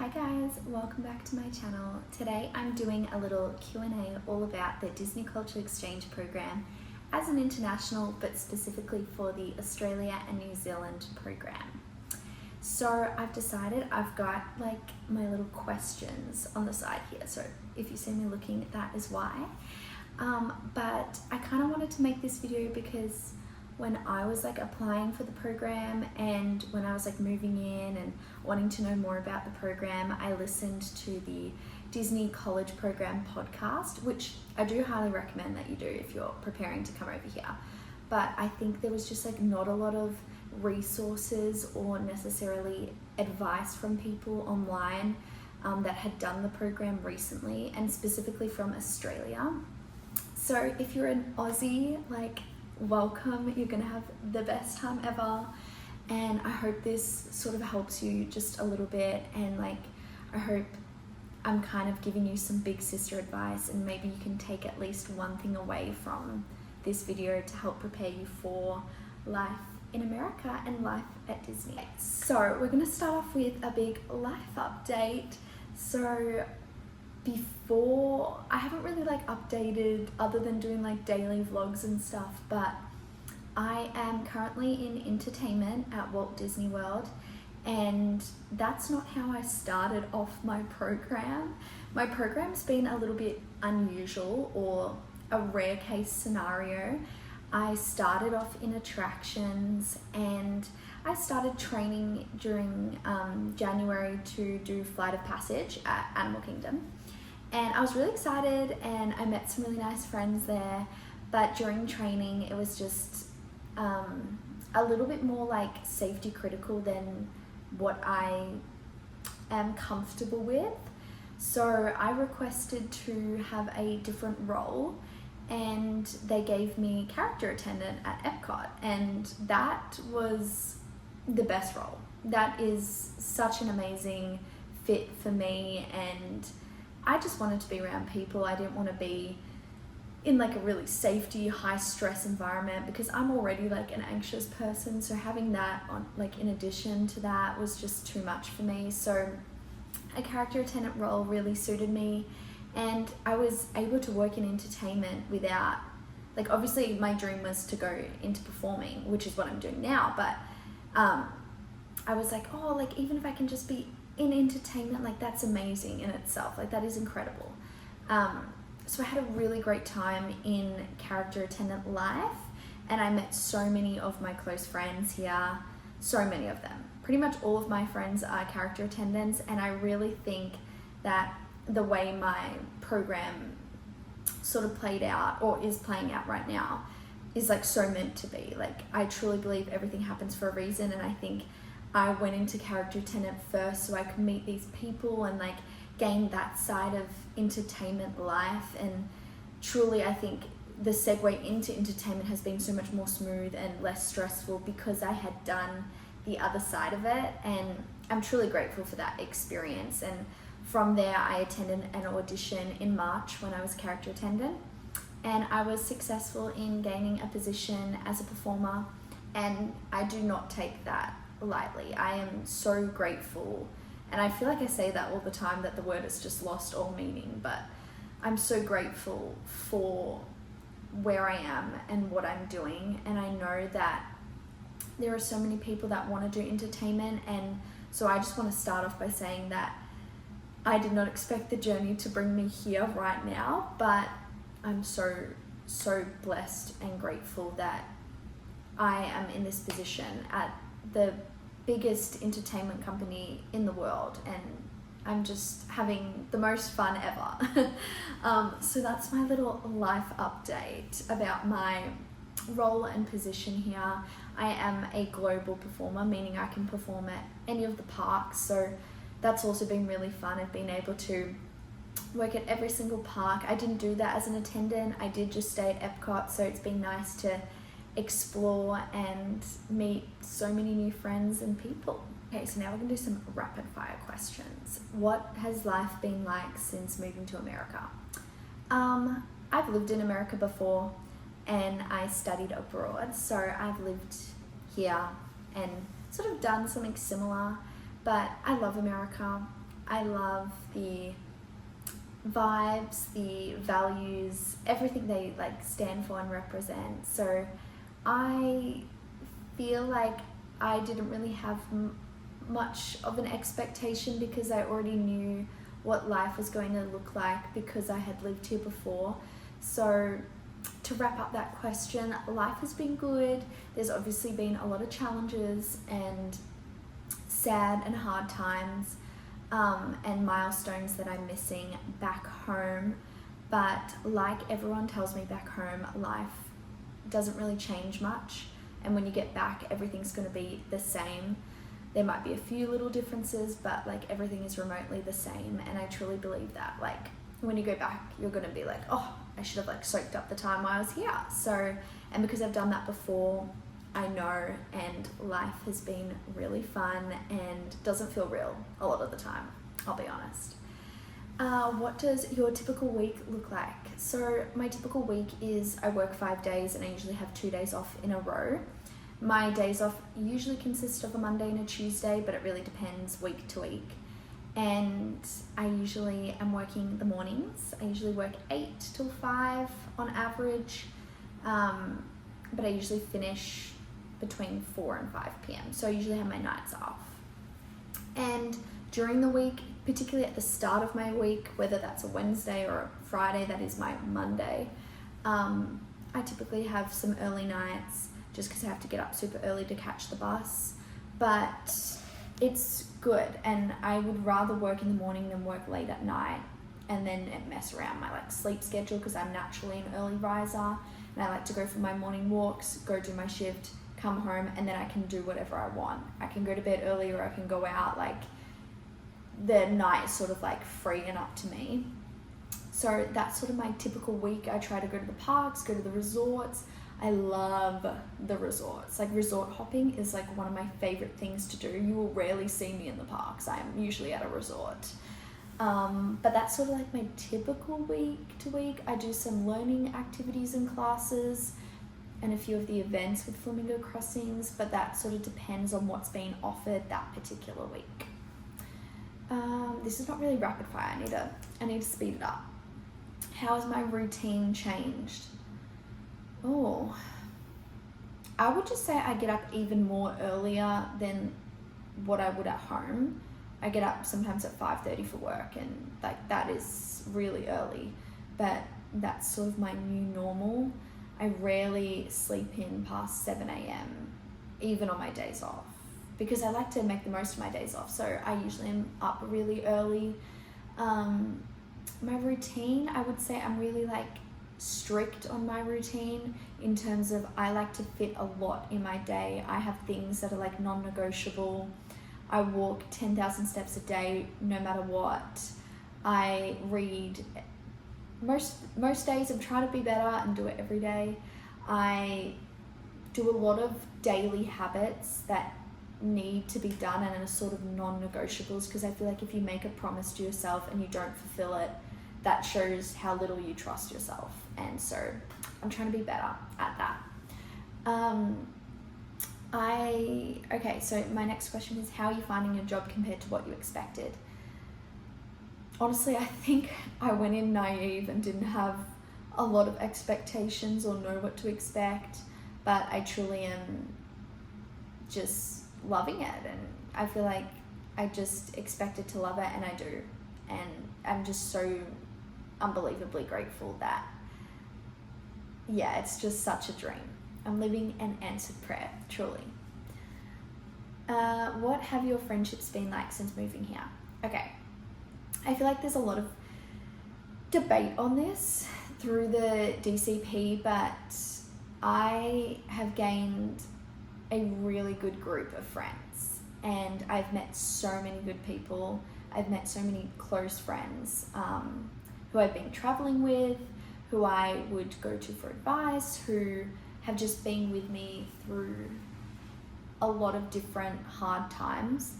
Hi guys, welcome back to my channel. Today I'm doing a little Q&A all about the Disney Culture Exchange program as an international, but specifically for the Australia and New Zealand program. So I've decided I've got like my little questions on the side here. So if you see me looking, that is why. But I kind of wanted to make this video because when I was like applying for the program and when I was like moving in and wanting to know more about the program, I listened to the Disney College Program podcast, which I do highly recommend that you do if you're preparing to come over here. But I think there was just like not a lot of resources or necessarily advice from people online that had done the program recently, and specifically from Australia. So if you're an Aussie, like, welcome, you're gonna have the best time ever, and I hope this sort of helps you just a little bit, and like I hope I'm kind of giving you some big sister advice, and maybe you can take at least one thing away from this video to help prepare you for life in America and life at Disney. So we're gonna start off with a big life update. So before, I haven't really like updated other than doing like daily vlogs and stuff, but I am currently in entertainment at Walt Disney World, and that's not how I started off my program. My program's been a little bit unusual, or a rare case scenario. I started off in attractions, and I started training during January to do Flight of Passage at Animal Kingdom. And I was really excited, and I met some really nice friends there, but during training it was just a little bit more like safety critical than what I am comfortable with. So I requested to have a different role, and they gave me character attendant at Epcot, and that was the best role. That is such an amazing fit for me, and I just wanted to be around people. I didn't want to be in like a really safety, high stress environment, because I'm already like an anxious person. So having that on, like in addition to that, was just too much for me. So a character attendant role really suited me, and I was able to work in entertainment without, like, obviously my dream was to go into performing, which is what I'm doing now. But I was like, oh, like even if I can just be in entertainment, like that's amazing in itself, like that is incredible. So I had a really great time in character attendant life, and I met so many of my close friends here, so many of them. Pretty much all of my friends are character attendants, and I really think that the way my program sort of played out, or is playing out right now, is like so meant to be. Like I truly believe everything happens for a reason, and I think I went into character attendant first so I could meet these people and like gain that side of entertainment life. And truly I think the segue into entertainment has been so much more smooth and less stressful because I had done the other side of it, and I'm truly grateful for that experience. And from there I attended an audition in March when I was character attendant, and I was successful in gaining a position as a performer, and I do not take that lightly. I am so grateful, and I feel like I say that all the time, that the word has just lost all meaning, but I'm so grateful for where I am and what I'm doing. And I know that there are so many people that want to do entertainment, and so I just want to start off by saying that I did not expect the journey to bring me here right now, but I'm so blessed and grateful that I am in this position at the biggest entertainment company in the world, and I'm just having the most fun ever. So that's my little life update about my role and position here. I am a global performer, meaning I can perform at any of the parks, so that's also been really fun. I've been able to work at every single park. I didn't do that as an attendant, I did just stay at Epcot, so it's been nice to explore and meet so many new friends and people. Okay, so now we're gonna do some rapid fire questions. What has life been like since moving to America? I've lived in America before, and I studied abroad, so I've lived here and sort of done something similar, but I love America. I love the vibes, the values, everything they like stand for and represent. So I feel like I didn't really have much of an expectation because I already knew what life was going to look like because I had lived here before. So to wrap up that question, life has been good. There's obviously been a lot of challenges and sad and hard times, and milestones that I'm missing back home. But like everyone tells me back home, life doesn't really change much. And when you get back, everything's going to be the same. There might be a few little differences, but like everything is remotely the same. And I truly believe that. Like when you go back, you're going to be like, oh, I should have like soaked up the time I was here. So, and because I've done that before, I know, and life has been really fun and doesn't feel real a lot of the time, I'll be honest. What does your typical week look like? So my typical week is I work 5 days and I usually have 2 days off in a row. My days off usually consist of a Monday and a Tuesday, but it really depends week to week. And I usually am working the mornings. I usually work 8 till 5 on average, but I usually finish between 4 and 5 p.m. So I usually have my nights off. And during the week, particularly at the start of my week, whether that's a Wednesday or a Friday, that is my Monday, I typically have some early nights just because I have to get up super early to catch the bus. But it's good, and I would rather work in the morning than work late at night and then mess around my like sleep schedule because I'm naturally an early riser and I like to go for my morning walks, go do my shift, come home, and then I can do whatever I want. I can go to bed early or I can go out. Like the night is sort of like free and up to me. So that's sort of my typical week. I try to go to the parks, go to the resorts. I love the resorts. Like resort hopping is like one of my favorite things to do. You will rarely see me in the parks. I am usually at a resort. But that's sort of like my typical week to week. I do some learning activities and classes and a few of the events with Flamingo Crossings, but that sort of depends on what's being offered that particular week. This is not really rapid fire. I need to speed it up. How has my routine changed? Oh, I would just say I get up even more earlier than what I would at home. I get up sometimes at 5:30 for work, and like that is really early, but that's sort of my new normal. I rarely sleep in past 7 a.m. even on my days off because I like to make the most of my days off. So I usually am up really early. My routine, I would say I'm really like strict on my routine in terms of I like to fit a lot in my day. I have things that are like non-negotiable. I walk 10,000 steps a day no matter what. I read most days. I'm trying to be better and do it every day. I do a lot of daily habits that need to be done and are sort of non-negotiables because I feel like if you make a promise to yourself and you don't fulfill it, that shows how little you trust yourself. And so I'm trying to be better at that. Okay, so my next question is, how are you finding your job compared to what you expected? Honestly, I think I went in naive and didn't have a lot of expectations or know what to expect, but I truly am just loving it, and I feel like I just expected to love it, and I do, and I'm just so unbelievably grateful that, yeah, it's just such a dream. I'm living an answered prayer, truly. What have your friendships been like since moving here? Okay, I feel like there's a lot of debate on this through the DCP, but I have gained a really good group of friends, and I've met so many good people. I've met so many close friends who I've been traveling with, who I would go to for advice, who have just been with me through a lot of different hard times.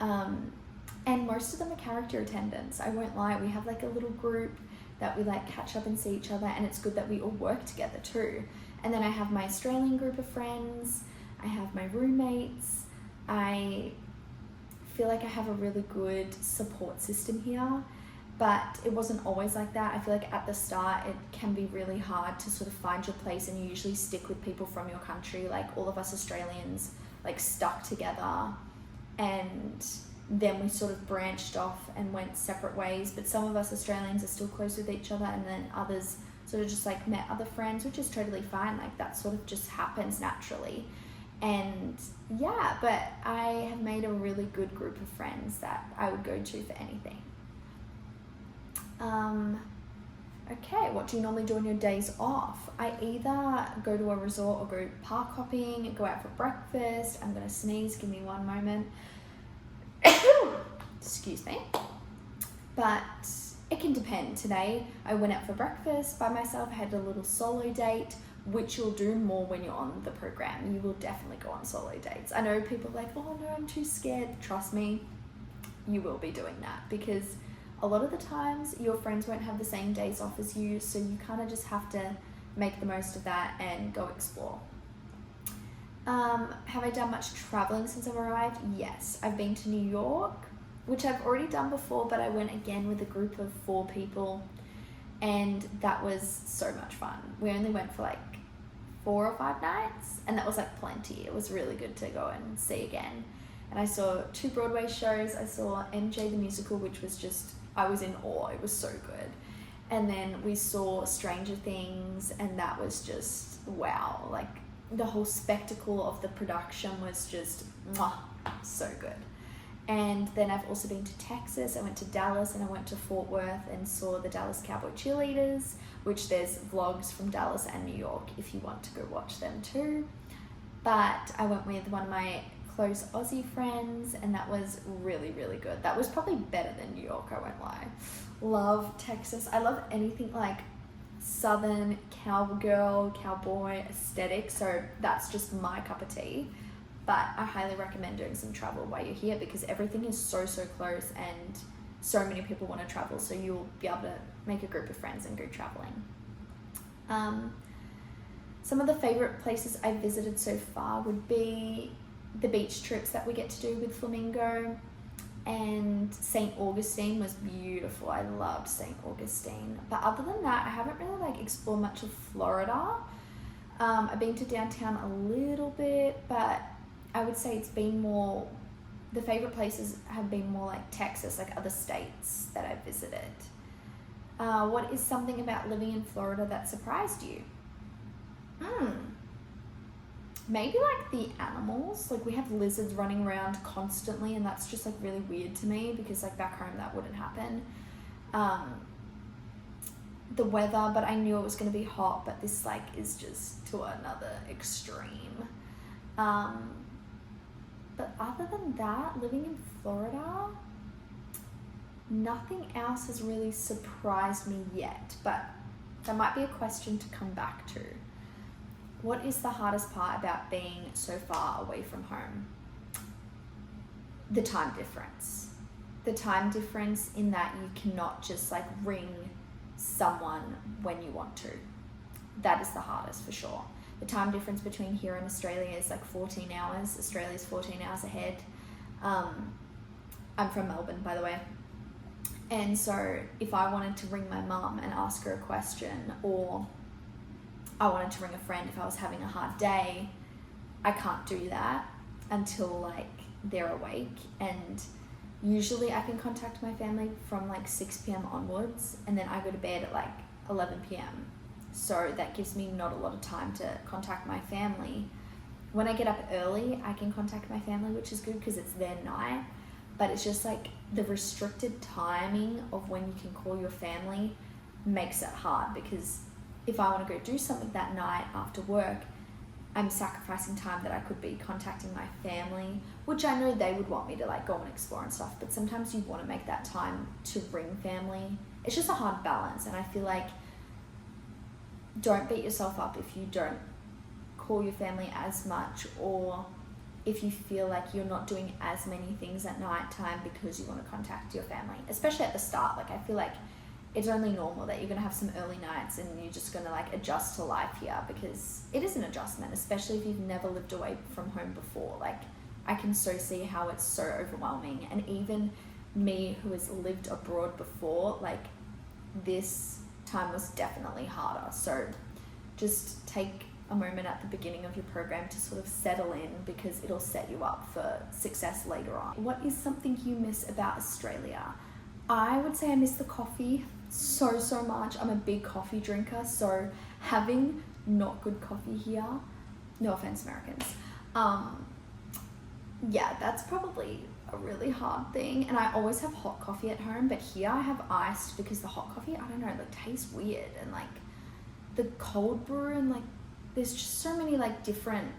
And most of them are character attendants. I won't lie, we have like a little group that we like catch up and see each other, and it's good that we all work together too. And then I have my Australian group of friends, I have my roommates. I feel like I have a really good support system here, but it wasn't always like that. I feel like at the start it can be really hard to sort of find your place, and you usually stick with people from your country. Like all of us Australians like stuck together, and then we sort of branched off and went separate ways, but some of us Australians are still close with each other, and then others sort of just like met other friends, which is totally fine. Like that sort of just happens naturally. And yeah, but I have made a really good group of friends that I would go to for anything. Okay, what do you normally do on your days off? I either go to a resort or go park hopping, go out for breakfast. I'm gonna sneeze, give me one moment. Excuse me. But it can depend. Today I went out for breakfast by myself. I had a little solo date, which you'll do more when you're on the program. You will definitely go on solo dates. I know people are like, oh no, I'm too scared. Trust me, you will be doing that, because a lot of the times your friends won't have the same days off as you, so you kind of just have to make the most of that and go explore. Have I done much traveling since I've arrived? Yes, I've been to New York, which I've already done before, but I went again with a group of 4 people, and that was so much fun. We only went for like 4 or 5 nights, and that was like plenty. It was really good to go and see again. And I saw 2 Broadway shows. I saw MJ the Musical, which was just, I was in awe. It was so good. And then we saw Stranger Things, and that was just wow. Like the whole spectacle of the production was just so good. And then I've also been to Texas. I went to Dallas, and I went to Fort Worth and saw the Dallas Cowboy Cheerleaders, which there's vlogs from Dallas and New York if you want to go watch them too. But I went with one of my close Aussie friends, and that was really, really good. That was probably better than New York, I won't lie. Love Texas. I love anything like Southern cowgirl, cowboy aesthetic, so that's just my cup of tea. But I highly recommend doing some travel while you're here, because everything is so close, and so many people want to travel, so you'll be able to make a group of friends and go traveling. Some of the favorite places I've visited so far would be the beach trips that we get to do with Flamingo, and St. Augustine was beautiful. I loved St. Augustine. But other than that, I haven't really like explored much of Florida. I've been to downtown a little bit, but I would say it's been more, the favorite places have been more like Texas, like other states that I've visited. What is something about living in Florida that surprised you? Maybe like the animals. Like we have lizards running around constantly, and that's just like really weird to me, because like back home that wouldn't happen. The weather, but I knew it was going to be hot, but this like is just to another extreme. But other than that, living in Florida, nothing else has really surprised me yet, but that might be a question to come back to. What is the hardest part about being so far away from home? The time difference. The time difference in that you cannot just like ring someone when you want to. That is the hardest for sure. The time difference between here and Australia is like 14 hours. Australia's 14 hours ahead. I'm from Melbourne, by the way. And so if I wanted to ring my mum and ask her a question, or I wanted to ring a friend if I was having a hard day, I can't do that until like they're awake. And usually I can contact my family from like 6 p.m. onwards, and then I go to bed at like 11 p.m. So that gives me not a lot of time to contact my family. When I get up early, I can contact my family, which is good because it's their night. But it's just like the restricted timing of when you can call your family makes it hard, because if I want to go do something that night after work, I'm sacrificing time that I could be contacting my family, which I know they would want me to like go and explore and stuff, but sometimes you want to make that time to ring family. It's just a hard balance, and I feel like don't beat yourself up if you don't call your family as much, or if you feel like you're not doing as many things at night time because you want to contact your family, especially at the start. Like I feel like it's only normal that you're going to have some early nights and you're just going to like adjust to life here, because it is an adjustment, especially if you've never lived away from home before. Like I can so see how it's so overwhelming. And even me, who has lived abroad before, like, this time was definitely harder. So just take a moment at the beginning of your program to sort of settle in, because it'll set you up for success later on. What is something you miss about Australia? I would say I miss the coffee so much. I'm a big coffee drinker, so having not good coffee here, no offense Americans, yeah, that's probably a really hard thing. And I always have hot coffee at home, but here I have iced, because the hot coffee, I don't know, like, tastes weird. And like the cold brew, and like there's just so many like different,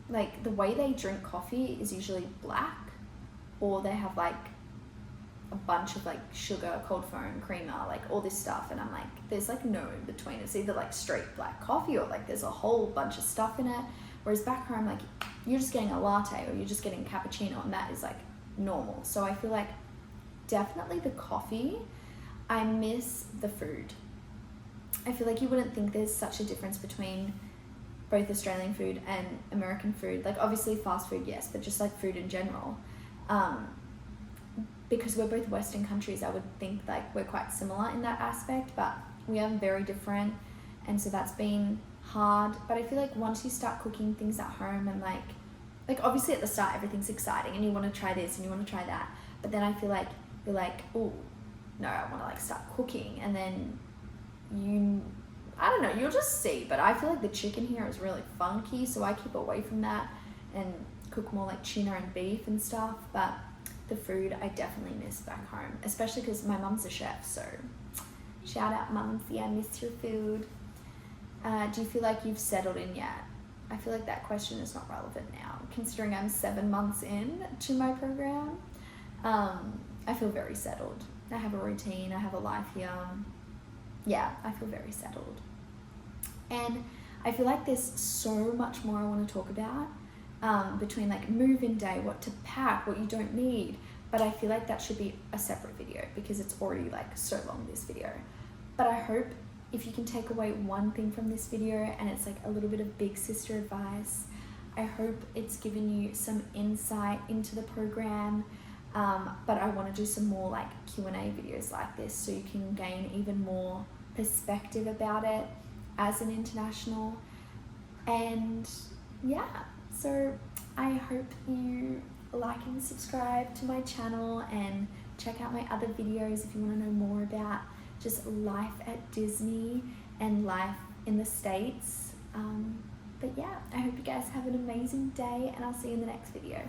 like the way they drink coffee is usually black, or they have like a bunch of like sugar, cold foam, creamer, like all this stuff. And I'm like, there's like no in between. It's either like straight black coffee, or like there's a whole bunch of stuff in it. Whereas back home, like, you're just getting a latte, or you're just getting cappuccino, and that is like normal. So I feel like definitely the coffee. I miss the food. I feel like you wouldn't think there's such a difference between both Australian food and American food. Like, obviously fast food, yes, but just like food in general. Because we're both Western countries, I would think like we're quite similar in that aspect, but we are very different. And so that's been hard. But I feel like once you start cooking things at home, and like obviously at the start everything's exciting and you want to try this and you want to try that, but then I feel like you're like, oh no, I want to like start cooking, and then I don't know, you'll just see. But I feel like the chicken here is really funky, so I keep away from that and cook more like tuna and beef and stuff. But the food I definitely miss back home, especially because my mum's a chef, so shout out Mumsy, I miss your food. Do you feel like you've settled in yet? I feel like that question is not relevant now, considering I'm 7 months in to my program. I feel very settled. I have a routine, I have a life here. Yeah, I feel very settled. And I feel like there's so much more I want to talk about, between like move-in day, what to pack, what you don't need. But I feel like that should be a separate video, because it's already like so long, this video. But I hope if you can take away one thing from this video, and it's like a little bit of big sister advice, I hope it's given you some insight into the program. But I want to do some more like Q&A videos like this, so you can gain even more perspective about it as an international. And yeah, so I hope you like and subscribe to my channel, and check out my other videos if you want to know more about just life at Disney and life in the States. But yeah, I hope you guys have an amazing day, and I'll see you in the next video.